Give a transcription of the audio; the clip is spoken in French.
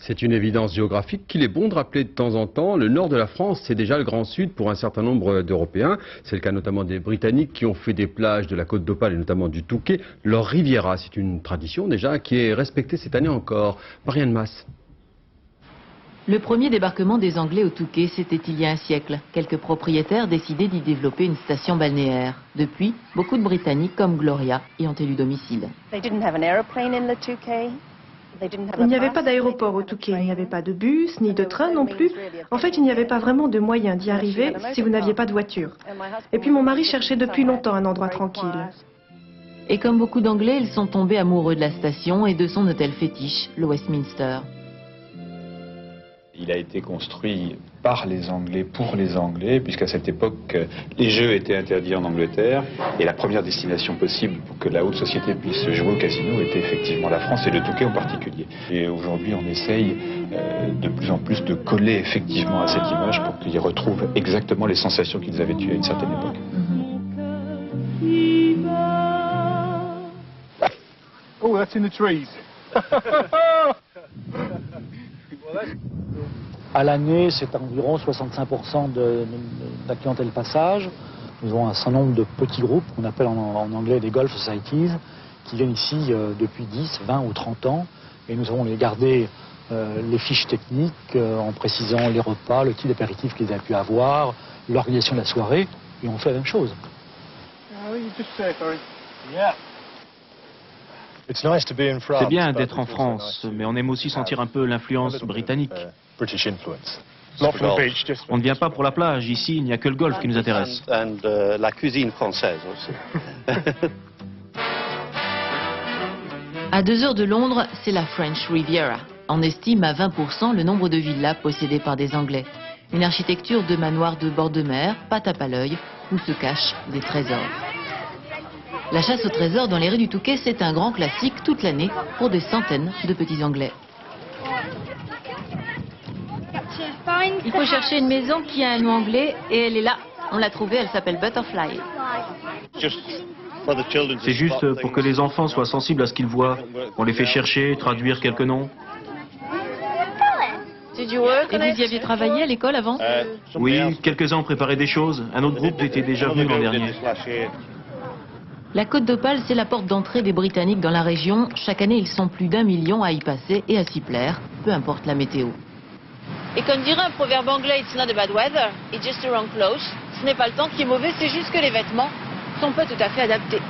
C'est une évidence géographique qu'il est bon de rappeler de temps en temps. Le nord de la France, c'est déjà le Grand Sud pour un certain nombre d'Européens. C'est le cas notamment des Britanniques qui ont fait des plages de la Côte d'Opale et notamment du Touquet leur Riviera. C'est une tradition déjà qui est respectée cette année encore. Marianne Masse. Le premier débarquement des Anglais au Touquet, c'était il y a un siècle. Quelques propriétaires décidaient d'y développer une station balnéaire. Depuis, beaucoup de Britanniques comme Gloria y ont élu domicile. Il n'y avait pas d'aéroport au Touquet, il n'y avait pas de bus, ni de train non plus. En fait, il n'y avait pas vraiment de moyen d'y arriver si vous n'aviez pas de voiture. Et puis mon mari cherchait depuis longtemps un endroit tranquille. Et comme beaucoup d'Anglais, ils sont tombés amoureux de la station et de son hôtel fétiche, le Westminster. Il a été construit par les Anglais, pour les Anglais, puisqu'à cette époque, les jeux étaient interdits en Angleterre. Et la première destination possible pour que la haute société puisse jouer au casino était effectivement la France et le Touquet en particulier. Et aujourd'hui, on essaye de plus en plus de coller effectivement à cette image pour qu'ils retrouvent exactement les sensations qu'ils avaient eues à une certaine époque. Oh, that's in the trees. À l'année, c'est environ 65% de la clientèle passage. Nous avons un certain nombre de petits groupes qu'on appelle en anglais des Golf Societies qui viennent ici depuis 10, 20 ou 30 ans. Et nous avons gardé les fiches techniques en précisant les repas, le type d'apéritif qu'ils avaient pu avoir, l'organisation de la soirée. Et on fait la même chose. C'est bien d'être en France, mais on aime aussi sentir un peu l'influence britannique. On ne vient pas pour la plage, ici il n'y a que le golf qui nous intéresse. La cuisine française aussi. À 2 heures de Londres, c'est la French Riviera. On estime à 20% le nombre de villas possédées par des Anglais. Une architecture de manoirs de bord de mer, pas tape à l'œil, où se cachent des trésors. La chasse aux trésors dans les rues du Touquet, c'est un grand classique toute l'année pour des centaines de petits Anglais. Il faut chercher une maison qui a un nom anglais et elle est là. On l'a trouvée, elle s'appelle Butterfly. C'est juste pour que les enfants soient sensibles à ce qu'ils voient. On les fait chercher, traduire quelques noms. Et vous y aviez travaillé à l'école avant? Oui, quelques-uns ont préparé des choses. Un autre groupe était déjà venu l'an dernier. La Côte d'Opale, c'est la porte d'entrée des Britanniques dans la région. Chaque année, ils sont plus d'1 million à y passer et à s'y plaire, peu importe la météo. Et comme dirait un proverbe anglais, it's not the bad weather, it's just the wrong clothes. Ce n'est pas le temps qui est mauvais, c'est juste que les vêtements sont pas tout à fait adaptés.